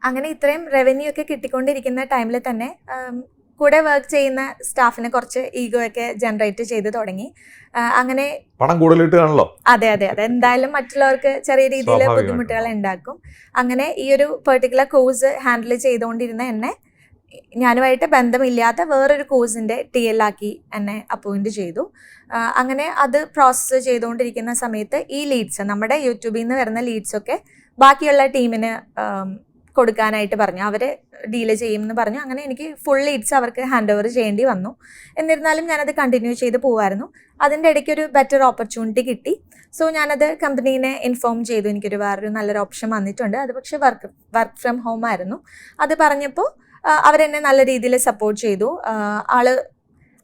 അങ്ങനെ ഇത്രയും റവന്യൂ ഒക്കെ കിട്ടിക്കൊണ്ടിരിക്കുന്ന ടൈമിൽ തന്നെ കൂടെ വർക്ക് ചെയ്യുന്ന സ്റ്റാഫിനെ കുറച്ച് ഈഗോ ഒക്കെ ജനറേറ്റ് ചെയ്ത് തുടങ്ങി. അങ്ങനെ പണം കൂടുതലിട്ട് കാണല്ലോ. അതെ അതെ അതെ, എന്തായാലും മറ്റുള്ളവർക്ക് ചെറിയ രീതിയിൽ ബുദ്ധിമുട്ടുകൾ ഉണ്ടാക്കും. അങ്ങനെ ഈ ഒരു പെർട്ടിക്കുലർ കോഴ്സ് ഹാൻഡിൽ ചെയ്തുകൊണ്ടിരുന്ന എന്നെ ഞാനുമായിട്ട് ബന്ധമില്ലാത്ത വേറൊരു കോഴ്സിൻ്റെ TL ആക്കി എന്നെ അപ്പോയിൻറ്റ് ചെയ്തു. അങ്ങനെ അത് പ്രോസസ്സ് ചെയ്തുകൊണ്ടിരിക്കുന്ന സമയത്ത് ഈ ലീഡ്സ്, നമ്മുടെ യൂട്യൂബിൽ നിന്ന് വരുന്ന ലീഡ്സൊക്കെ ബാക്കിയുള്ള ടീമിന് കൊടുക്കാനായിട്ട് പറഞ്ഞു. അവർ ഡീല് ചെയ്യുമെന്ന് പറഞ്ഞു. അങ്ങനെ എനിക്ക് ഫുൾ ലീഡ്സ് അവർക്ക് ഹാൻഡ് ഓവർ ചെയ്യേണ്ടി വന്നു. എന്നിരുന്നാലും ഞാനത് കണ്ടിന്യൂ ചെയ്ത് പോകുമായിരുന്നു. അതിൻ്റെ ഇടയ്ക്ക് ഒരു ബെറ്റർ ഓപ്പർച്യൂണിറ്റി കിട്ടി. സോ ഞാനത് കമ്പനീനെ ഇൻഫോം ചെയ്തു, എനിക്കൊരു വേറൊരു നല്ലൊരു ഓപ്ഷൻ വന്നിട്ടുണ്ട്. അത് പക്ഷേ വർക്ക് ഫ്രം ഹോം ആയിരുന്നു. അത് പറഞ്ഞപ്പോൾ അവരെന്നെ നല്ല രീതിയിൽ സപ്പോർട്ട് ചെയ്തു.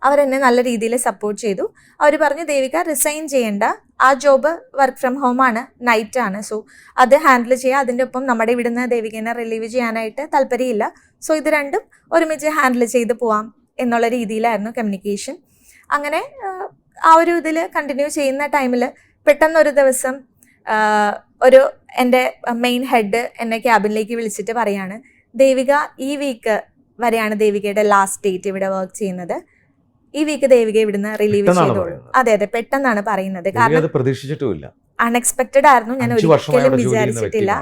അവരെന്നെ നല്ല രീതിയിൽ സപ്പോർട്ട് ചെയ്തു. അവർ പറഞ്ഞു, ദേവിക റിസൈൻ ചെയ്യേണ്ട, ആ ജോബ് വർക്ക് ഫ്രം ഹോം ആണ്, നൈറ്റ് ആണ്, സോ അത് ഹാൻഡിൽ ചെയ്യുക. അതിൻ്റെ ഒപ്പം നമ്മുടെ ഇവിടുന്ന് ദേവികനെ റിലീവ് ചെയ്യാനായിട്ട് താല്പര്യമില്ല. സോ ഇത് രണ്ടും ഒരുമിച്ച് ഹാൻഡിൽ ചെയ്ത് പോവാം എന്നുള്ള രീതിയിലായിരുന്നു കമ്മ്യൂണിക്കേഷൻ. അങ്ങനെ ആ ഒരു ഇതിൽ കണ്ടിന്യൂ ചെയ്യുന്ന ടൈമിൽ പെട്ടെന്നൊരു ദിവസം എൻ്റെ മെയിൻ ഹെഡ് എന്നെ ക്യാബിനിലേക്ക് വിളിച്ചിട്ട് പറയാണ്, ദേവിക ഈ വീക്ക് വരെയാണ് ദേവികയുടെ ലാസ്റ്റ് ഡേറ്റ് ഇവിടെ വർക്ക് ചെയ്യുന്നത്. ഈ വീക്ക് ദേവിക ഇവിടുന്ന് റിലീവ് ചെയ്തു. അതെ അതെ, പെട്ടെന്നാണ് പറയുന്നത്. കാരണം പ്രതീക്ഷിച്ചിട്ടുമില്ല, അൺഎക്സ്പെക്റ്റഡ് ആയിരുന്നു. ഞാൻ ഒരിക്കലും വിചാരിച്ചിട്ടില്ല.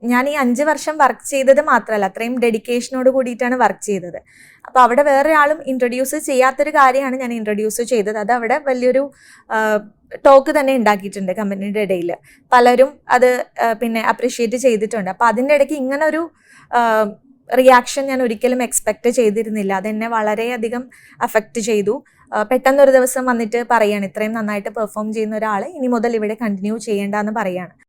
ഞാൻ ഈ 5 വർഷം വർക്ക് ചെയ്തത് മാത്രമല്ല, അത്രയും ഡെഡിക്കേഷനോട് കൂടിയിട്ടാണ് വർക്ക് ചെയ്തത്. അപ്പോൾ അവിടെ വേറെ ആളും ഇൻട്രൊഡ്യൂസ് ചെയ്യാത്തൊരു കാര്യമാണ് ഞാൻ ഇൻട്രൊഡ്യൂസ് ചെയ്തത്. അത് അവിടെ വലിയൊരു ടോക്ക് തന്നെ ഉണ്ടാക്കിയിട്ടുണ്ട് കമ്പനിയുടെ ഇടയിൽ. പലരും അത് പിന്നെ അപ്രിഷ്യേറ്റ് ചെയ്തിട്ടുണ്ട്. അപ്പോൾ അതിൻ്റെ ഇടയ്ക്ക് ഇങ്ങനൊരു റിയാക്ഷൻ ഞാൻ ഒരിക്കലും എക്സ്പെക്റ്റ് ചെയ്തിരുന്നില്ല. അതെന്നെ വളരെയധികം അഫക്റ്റ് ചെയ്തു. പെട്ടെന്നൊരു ദിവസം വന്നിട്ട് പറയാണ്, ഇത്രയും നന്നായിട്ട് പെർഫോം ചെയ്യുന്ന ഒരാൾ ഇനി മുതൽ ഇവിടെ കണ്ടിന്യൂ ചെയ്യേണ്ടെന്ന് പറയാണ്.